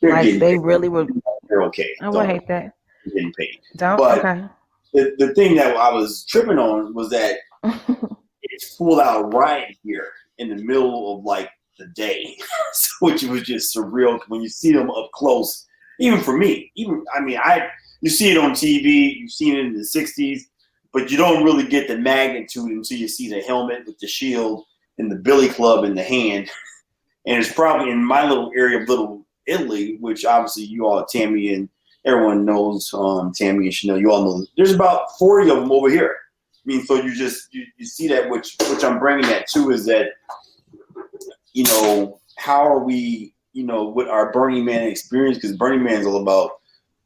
Speaker 1: They're
Speaker 3: like
Speaker 1: getting
Speaker 3: they
Speaker 1: paid.
Speaker 3: really would?
Speaker 1: They're okay.
Speaker 3: I would hate that.
Speaker 1: They're getting paid.
Speaker 3: Don't.
Speaker 1: But
Speaker 3: Okay.
Speaker 1: the thing that I was tripping on was that it's full out riot here in the middle of like the day, which was just surreal when you see them up close. Even for me, you see it on TV, you've seen it in the '60s, but you don't really get the magnitude until you see the helmet with the shield and the billy club in the hand. And it's probably in my little area of Little Italy, which obviously you all, Tammy and everyone knows, Tammy and Chanel, you all know. There's about 40 of them over here. I mean, so you see that, which I'm bringing that to is that, how are we, with our Burning Man experience? Because Burning Man is all about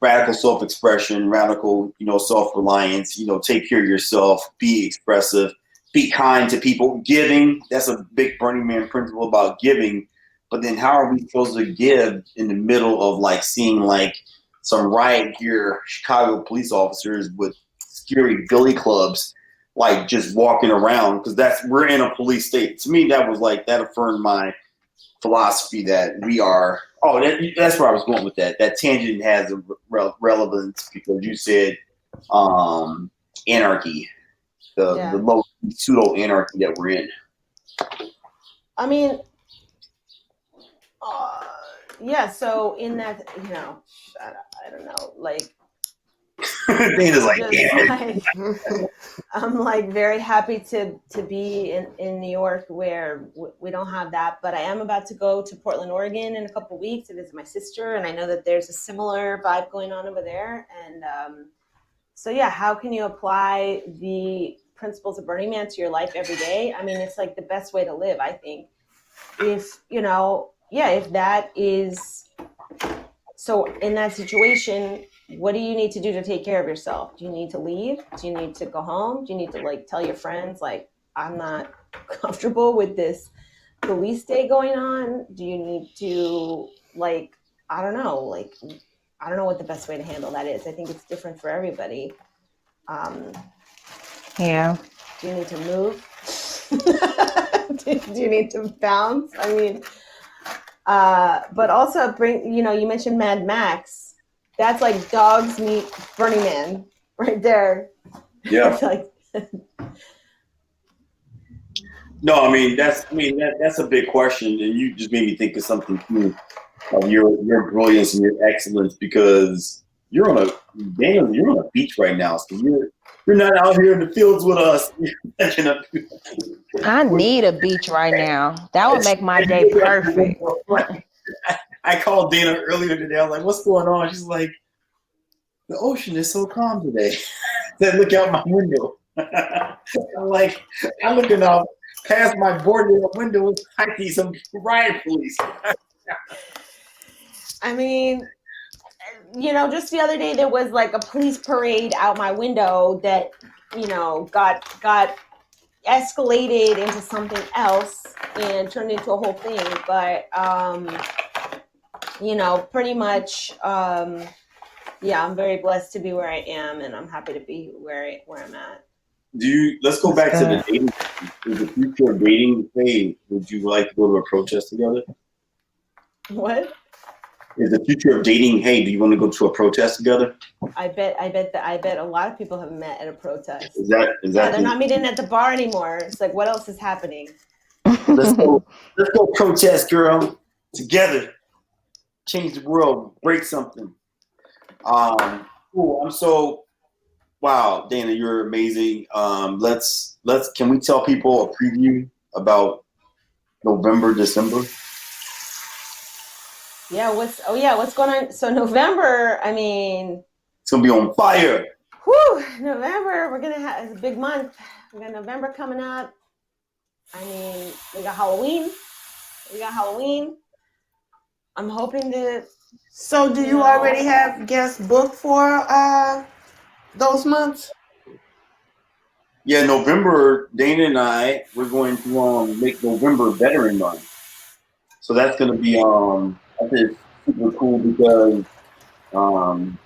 Speaker 1: radical self-expression, radical, self-reliance, take care of yourself, be expressive, be kind to people, giving. That's a big Burning Man principle about giving. But then how are we supposed to give in the middle of like seeing like some riot gear Chicago police officers with scary billy clubs, like just walking around? Because we're in a police state. To me, that affirmed my philosophy that we are. Oh, that's where I was going with that. That tangent has a relevance because you said anarchy, the low pseudo anarchy that we're in.
Speaker 2: I mean, yeah. So in that, I don't know, like.
Speaker 1: Dana's like, yeah.
Speaker 2: I'm like very happy to be in New York where we don't have that, but I am about to go to Portland, Oregon in a couple of weeks to visit my sister, and I know that there's a similar vibe going on over there. And so yeah, how can you apply the principles of Burning Man to your life every day? I mean, it's like the best way to live, I think. If if that is so in that situation, what do you need to do to take care of yourself? Do you need to leave? Do you need to go home? Do you need to like tell your friends like I'm not comfortable with this police day going on? Do you need to like I don't know what the best way to handle that is. I think it's different for everybody.
Speaker 3: Yeah.
Speaker 2: Do you need to move? Do you need to bounce? I mean, but also you mentioned Mad Max. That's like dogs meet Burning Man right there.
Speaker 1: Yeah. No, I mean that's a big question, and you just made me think of something too, of your brilliance and your excellence, because you're on a beach right now, so you're not out here in the fields with us.
Speaker 3: I need a beach right now. That would make my day perfect.
Speaker 1: I called Dana earlier today. I was like, "What's going on?" She's like, "The ocean is so calm today." Then look out my window. I'm looking out past my boarded window. I see some riot police.
Speaker 2: I mean, just the other day there was like a police parade out my window that, got escalated into something else and turned into a whole thing. But, pretty much, I'm very blessed to be where I am, and I'm happy to be where I'm at.
Speaker 1: Let's go back to the dating. Is the future of dating? Hey, would you like to go to a protest together?
Speaker 2: What?
Speaker 1: Is the future of dating? Hey, do you want to go to a protest together?
Speaker 2: I bet a lot of people have met at a protest.
Speaker 1: Is that
Speaker 2: they're not meeting at the bar anymore. It's like, what else is happening?
Speaker 1: Let's go protest, girl, together. Change the world, break something. Cool. Wow, Dana, you're amazing. Can we tell people a preview about November, December?
Speaker 2: Yeah, what's going on? So November, I mean,
Speaker 1: it's gonna be on fire.
Speaker 2: Whew, November, we're gonna have it's a big month. We got November coming up. I mean, we got Halloween. I'm hoping to.
Speaker 4: So, do you already have guests booked for those months?
Speaker 1: Yeah, November, Dana and we're going to make November Veteran Month. So that's going to be I think super cool because um,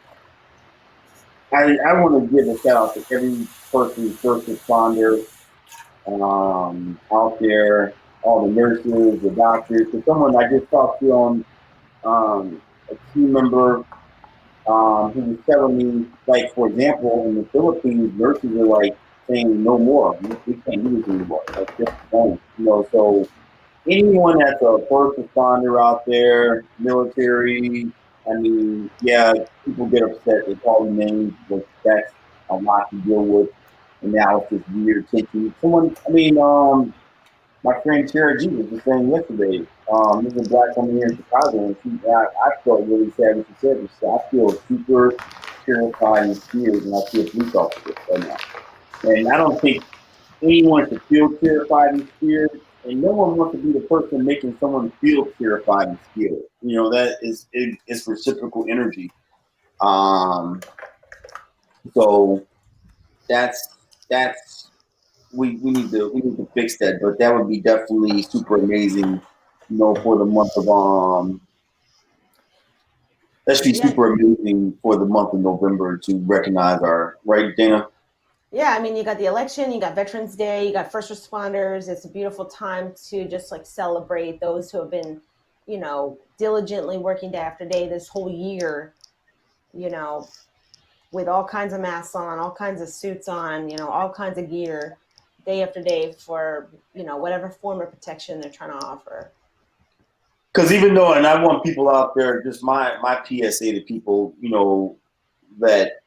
Speaker 1: I want to give a shout out to every person, first responder out there, all the nurses, the doctors. So someone I just talked to on a team member who was telling me, like, for example, in the Philippines, nurses are like saying no more. We can't do this anymore. Like, just don't. So anyone that's a first responder out there, military, I mean, yeah, people get upset. They call them names, but that's a lot to deal with. And now it's just weird tension. My friend Tara G was just saying yesterday, there's a black woman here in Chicago, and I felt really sad when she said this. I feel super terrified and scared when I see a police officer right now. And I don't think anyone should feel terrified and scared, and no one wants to be the person making someone feel terrified and scared. It's reciprocal energy. Um, so that's we need to fix that, but that would be definitely super amazing. For the month of that should be super amazing for the month of November to recognize our right, Dana.
Speaker 2: Yeah, I mean, you got the election, you got Veterans Day, you got first responders. It's a beautiful time to just like celebrate those who have been, diligently working day after day this whole year, with all kinds of masks on, all kinds of suits on, all kinds of gear day after day for, whatever form of protection they're trying to offer.
Speaker 1: Because even though, and I want people out there, just my PSA to people, that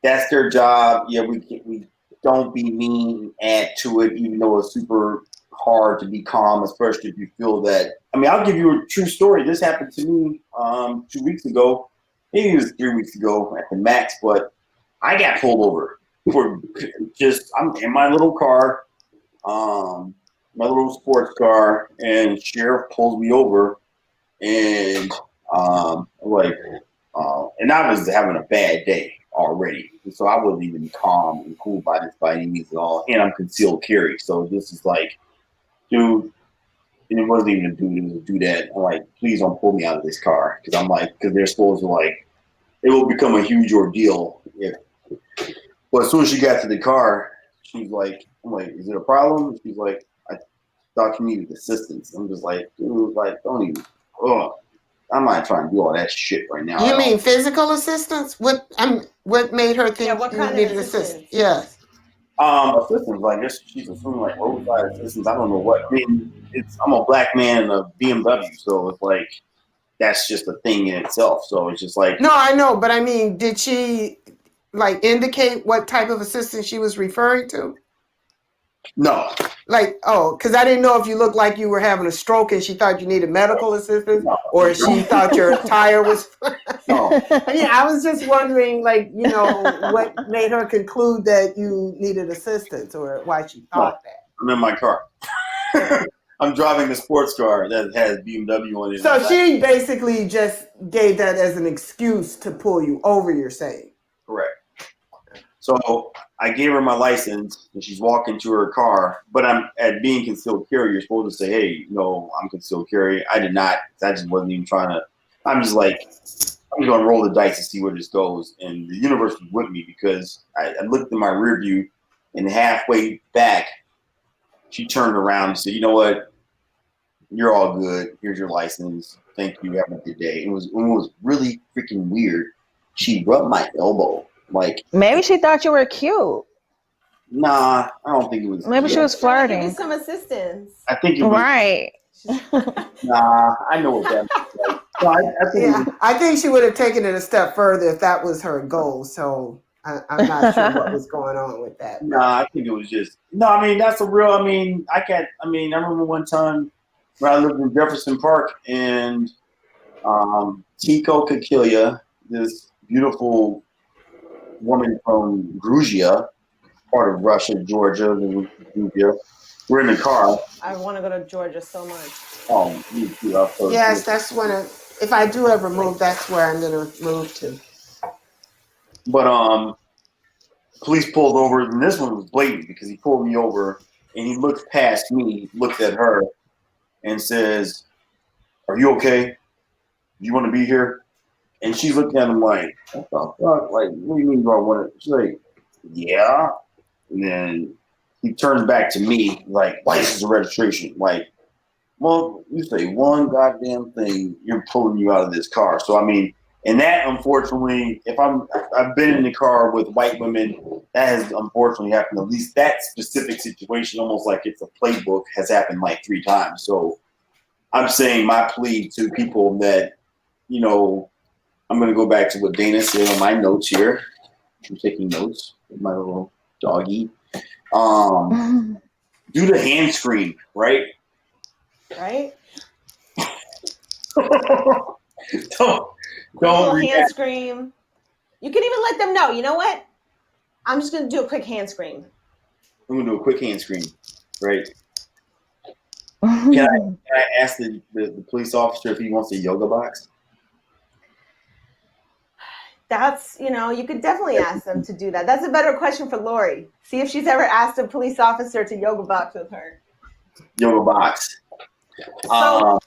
Speaker 1: that's their job. Yeah, we don't be mean, add to it, even though it's super hard to be calm, especially if you feel that. I mean, I'll give you a true story. This happened to me 2 weeks ago. Maybe it was 3 weeks ago at the max, but I got pulled over for I'm in my little car, my little sports car, and sheriff pulls me over, and and I was having a bad day already, so I wasn't even calm and cool by any means at all. And I'm concealed carry, so this is like, dude, and it wasn't even a dude; it was a dudette. I'm like, please don't pull me out of this car, because they're supposed to it will become a huge ordeal. Yeah. But as soon as she got to the car, she's like, I'm like, is it a problem? She's like, I thought you needed assistance. I'm just like, dude, don't even. I'm not trying to do all that shit right now.
Speaker 4: You mean physical assistance? What made her think
Speaker 2: what
Speaker 4: you
Speaker 2: kind
Speaker 4: needed
Speaker 2: of assistance?
Speaker 4: Yes.
Speaker 1: Assistance, she's assuming roadside assistance. I don't know what. I mean, I'm a black man in a BMW, so it's like that's just a thing in itself. So it's just like.
Speaker 4: No, I know, but I mean, did she indicate what type of assistance she was referring to?
Speaker 1: No.
Speaker 4: Because I didn't know if you looked like you were having a stroke and she thought you needed medical assistance, or she thought your tire was.
Speaker 1: No.
Speaker 4: Yeah, I was just wondering, what made her conclude that you needed assistance, or why she thought that.
Speaker 1: I'm in my car. I'm driving a sports car that has BMW on it.
Speaker 4: So she basically just gave that as an excuse to pull you over, you're saying?
Speaker 1: Correct. So I gave her my license, and she's walking to her car. But I'm at being concealed carry. You're supposed to say, "Hey, no, I'm concealed carry." I did not. I just wasn't even trying to. I'm just going to roll the dice to see where this goes. And the universe was with me because I looked in my rear view, and halfway back, she turned around and said, "You know what? You're all good. Here's your license. Thank you. Have a good day." It was really freaking weird. She rubbed my elbow.
Speaker 3: Maybe she thought you were cute.
Speaker 1: Nah, I don't think it was.
Speaker 3: Maybe she was flirting.
Speaker 2: Give you some assistance.
Speaker 1: I think it was.
Speaker 3: Right.
Speaker 1: Nah, I know what that means. So
Speaker 4: I think she would have taken it a step further if that was her goal. So I'm not sure what was going on with that.
Speaker 1: Nah, I think it was just. No, I mean, that's a real. I mean, I remember one time when I lived in Jefferson Park, and Tico Kakilia, this beautiful woman from Georgia, part of Russia, Georgia. We're in the car.
Speaker 2: I want to go to Georgia so much.
Speaker 1: Oh, me too.
Speaker 4: Yes, that's if I do ever move, that's where I'm going to move to.
Speaker 1: But Police pulled over, and this one was blatant because he pulled me over and he looked past me, looked at her, and says, "Are you okay? You want to be here?" And she's looking at him like, "What the fuck? Like, what do you mean, bro? I want to?" She's like, "Yeah." And then he turns back to me like, "License and registration." Like, well, you say one goddamn thing, you're pulling you out of this car. So I mean, and that unfortunately, I've been in the car with white women, that has unfortunately happened. At least that specific situation, almost like it's a playbook, has happened like 3 times. So I'm saying my plea to people that, you know, I'm going to go back to what Dana said on my notes here. I'm taking notes with my little doggy. Do the hand screen, right?
Speaker 2: Right?
Speaker 1: don't
Speaker 2: little
Speaker 1: react.
Speaker 2: hand scream. You can even let them know. You know what? I'm just gonna do a quick hand scream.
Speaker 1: I'm gonna do a quick hand scream, right? Can I ask the police officer if he wants a yoga box?
Speaker 2: That's, you could definitely ask them to do that. That's a better question for Lori. See if she's ever asked a police officer to yoga box with her.
Speaker 1: Yoga box.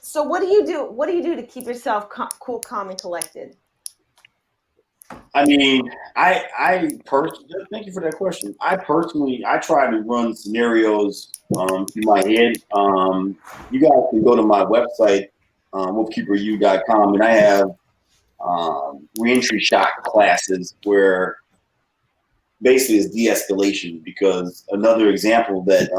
Speaker 2: So what do you do? What do you do to keep yourself cool, calm, and collected?
Speaker 1: I mean, I personally, thank you for that question. I try to run scenarios through my head. You guys can go to my website, wolfkeeperu.com, and I have reentry shot classes where basically it's de-escalation. Because another example that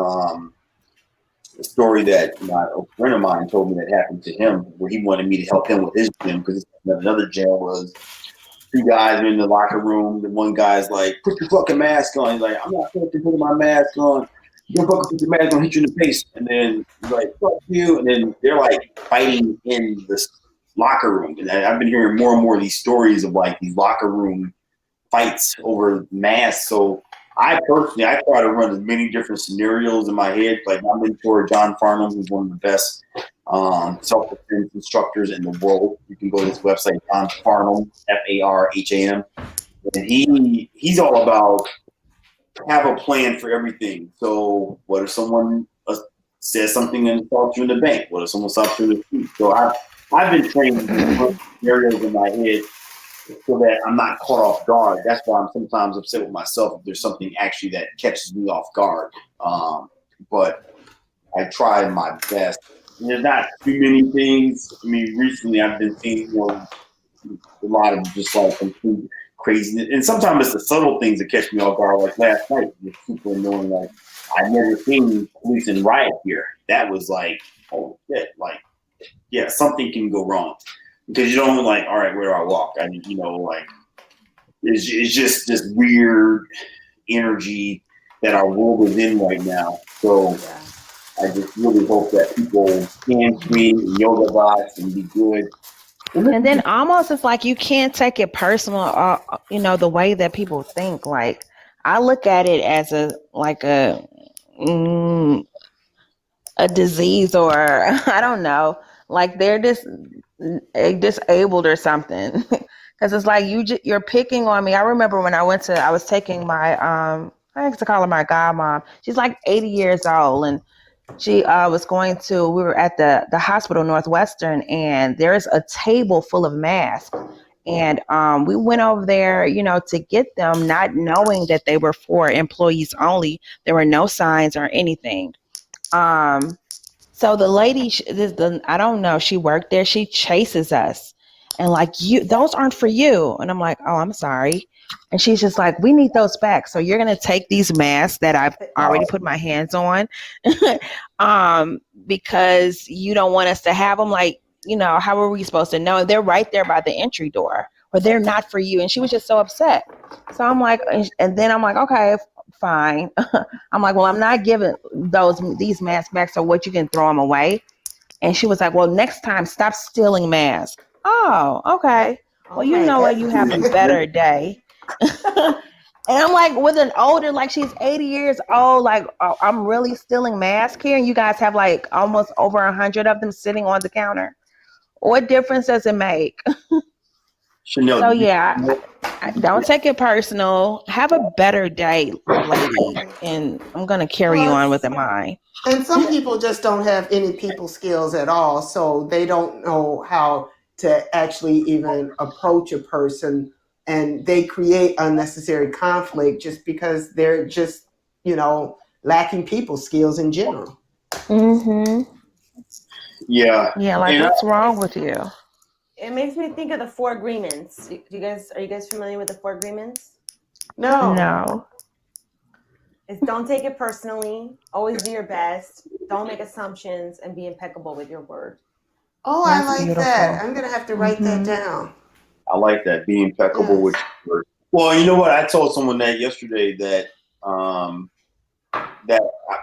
Speaker 1: a story that a friend of mine told me that happened to him, where he wanted me to help him with his gym, because another jail was 2 guys in the locker room. The one guy's like, "Put your fucking mask on." He's like, "I'm not fucking putting my mask on. You're fucking put your mask on, I'm gonna hit you in the face." And then he's like, "Fuck you." And then they're like fighting in this locker room. And I've been hearing more and more of these stories of like these locker room fights over masks. So I try to run as many different scenarios in my head. Like my mentor, John Farnham, who's one of the best self-defense instructors in the world. You can go to his website, John Farnham, Farham, and he's all about have a plan for everything. So what if someone says something and assaults you in the bank? What if someone assaults you in the street? So I've been trained to run scenarios in my head so that I'm not caught off guard. That's why I'm sometimes upset with myself if there's something actually that catches me off guard. But I try my best. And there's not too many things. I mean, recently I've been seeing a lot of just like complete craziness. And sometimes it's the subtle things that catch me off guard. Like last night, with people knowing like I've never seen police in riot here. That was like, oh shit! Like, yeah, something can go wrong because you don't like. All right, where do I walk? I mean, like it's just this weird energy that our world is in right now. So. Yeah. I just really hope that people can swing and yoga box and be good.
Speaker 3: And then almost it's like you can't take it personal, the way that people think. Like I look at it as a disease, or I don't know, like they're just disabled or something. Because it's like you're picking on me. I remember when I was taking my I used to call her my godmom. She's like 80 years old, and she we were at the hospital Northwestern, and there's a table full of masks. And we went over there, to get them, not knowing that they were for employees only. There were no signs or anything. So the lady, I don't know, she worked there. She chases us and like, those aren't for you. And I'm like, oh, I'm sorry. And she's just like, we need those back. So you're going to take these masks that I've already put my hands on because you don't want us to have them. Like, how are we supposed to know? And they're right there by the entry door, or they're not for you. And she was just so upset. So I'm like, and then I'm like, okay, fine. I'm like, well, I'm not giving these masks back. So what, you can throw them away? And she was like, well, next time, stop stealing masks. Oh, okay. Well, you know what? You have a better day. And I'm like, with an older, like she's 80 years old, like I'm really stealing masks here, and you guys have like almost over 100 of them sitting on the counter. What difference does it make?
Speaker 1: Chanel,
Speaker 3: so yeah, Don't take it personal. Have a better day, lady. And I'm going to carry you on with mine.
Speaker 4: And some people just don't have any people skills at all. So they don't know how to actually even approach a person. And they create unnecessary conflict just because they're just, lacking people skills in general.
Speaker 3: Mm-hmm.
Speaker 1: Yeah.
Speaker 3: Yeah, like what's wrong with you?
Speaker 2: It makes me think of the 4 agreements. Are you guys familiar with the 4 agreements?
Speaker 3: No.
Speaker 2: It's don't take it personally. Always do your best. Don't make assumptions and be impeccable with your word.
Speaker 4: Oh,
Speaker 3: That's
Speaker 4: I like
Speaker 3: beautiful.
Speaker 4: that. I'm going to have to write that down.
Speaker 1: I like that. Be impeccable with your word. Well, you know what? I told someone that yesterday that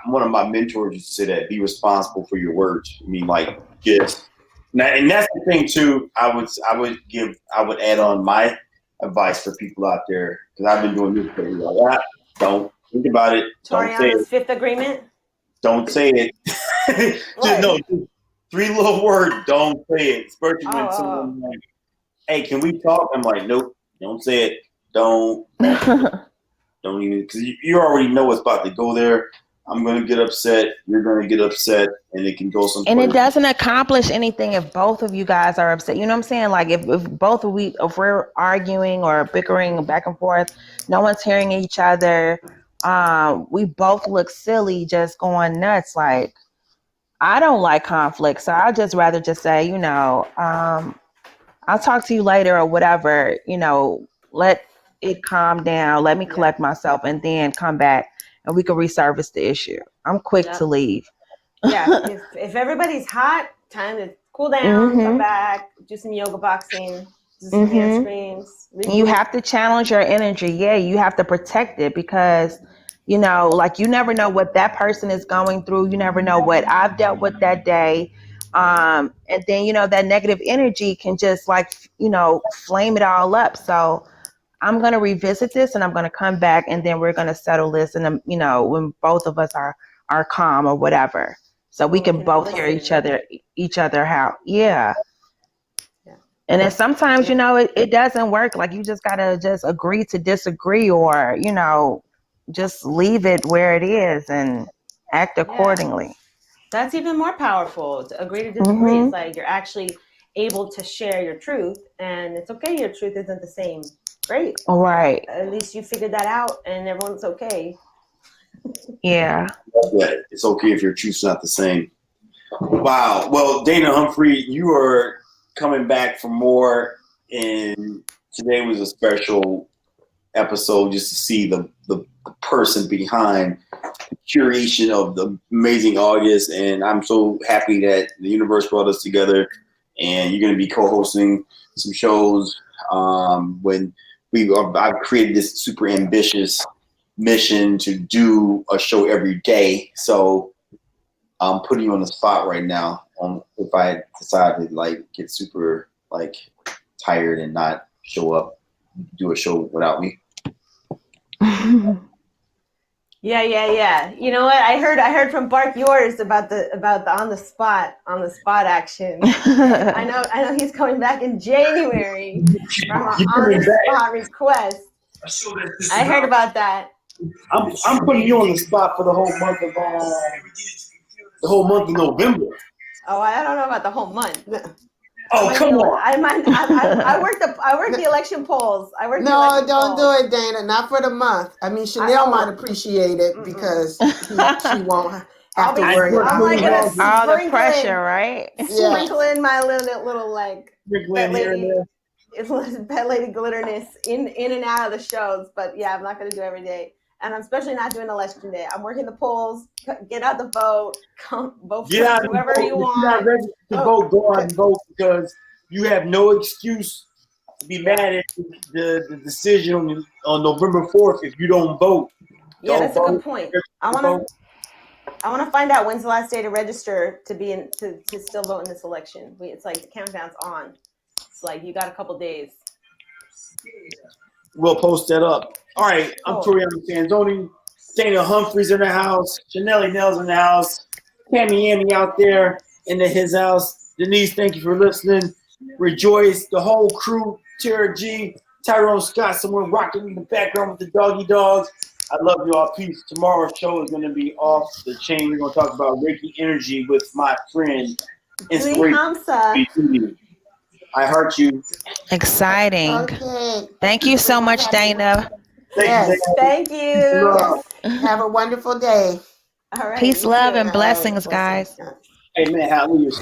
Speaker 1: one of my mentors used to say that be responsible for your words. I mean, like just and that's the thing too. I would add on my advice for people out there because I've been doing this for like, don't think about it. Don't say
Speaker 2: Toriano's
Speaker 1: it.
Speaker 2: 5th agreement.
Speaker 1: Don't say it. Just 3 little words. Don't say it. Especially when someone's like, "Hey, can we talk?" I'm like, "Nope. Don't say it. Don't even because you already know what's about to go there. I'm going to get upset. You're going to get upset, and it can go someplace.
Speaker 3: And it doesn't accomplish anything if both of you guys are upset. You know what I'm saying? Like if we're arguing or bickering back and forth, no one's hearing each other. We both look silly just going nuts. Like I don't like conflict, so I'd just rather just say, I'll talk to you later or whatever. Let it calm down. Let me collect myself, and then come back, and we can resurface the issue. I'm quick to leave.
Speaker 2: Yeah, if everybody's hot, time to cool down, come back, do some yoga boxing, do some hand screams.
Speaker 3: You have to challenge your energy. Yeah, you have to protect it because, like you never know what that person is going through. You never know what I've dealt with that day. And then, that negative energy can just flame it all up. So I'm going to revisit this and I'm going to come back and then we're going to settle this. And, when both of us are calm or whatever. So we can both hear each other out. Yeah. And then sometimes, it doesn't work. Like you just got to just agree to disagree or, just leave it where it is and act accordingly.
Speaker 2: That's even more powerful. To agree to disagree. It's like you're actually able to share your truth and it's okay. Your truth isn't the same. Great.
Speaker 3: All right.
Speaker 2: At least you figured that out and everyone's okay.
Speaker 3: Yeah.
Speaker 1: It's okay if your truth's not the same. Wow. Well, Dana Humphrey, you are coming back for more, and today was a special episode just to see the person behind the curation of the amazing August, and I'm so happy that the universe brought us together, and you're going to be co-hosting some shows when I've created this super ambitious mission to do a show every day, so I'm putting you on the spot right now on if I decide to get super tired and not show up, do a show without me.
Speaker 2: Yeah. You know what? I heard from Bark Yours about the on the spot action. I know he's coming back in January from an on the spot request. I heard about that.
Speaker 1: I'm putting you on the spot for the whole month of November.
Speaker 2: Oh, I don't know about the whole month.
Speaker 1: Oh, come on!
Speaker 2: I work the election polls.
Speaker 4: Don't do it, Dana. Not for the month. I mean, Chanel might appreciate it because she won't have to worry about
Speaker 3: all the pressure, right?
Speaker 2: Sprinkle in my little pet lady glitterness in and out of the shows. But yeah, I'm not going to do every day. And I'm especially not doing election day. I'm working the polls. Get out the vote. Come vote for whoever you want.
Speaker 1: If you're not ready to vote, go out and vote because you have no excuse to be mad at the decision on November 4th if you don't vote.
Speaker 2: Yeah, that's a good point. I want to find out when's the last day to register to still vote in this election. It's like the countdown's on. It's like you got a couple days.
Speaker 1: We'll post that up. All right, I'm Toriano Sanzone. Dana Humphrey's in the house. Chanelli Nell's in the house. Tammy Annie out there in his house. Denise, thank you for listening. Rejoice, the whole crew, Tara G, Tyrone Scott, someone rocking in the background with the doggy dogs. I love y'all. Peace. Tomorrow's show is going to be off the chain. We're going to talk about Reiki energy with my friend, Inspiration. I heart you.
Speaker 3: Exciting.
Speaker 4: Okay.
Speaker 3: Thank you so much, Dana.
Speaker 2: Thank you.
Speaker 4: Yes. Have a wonderful day.
Speaker 2: All right.
Speaker 3: Peace, love, and blessings, guys.
Speaker 1: Hey, man, hallelujah.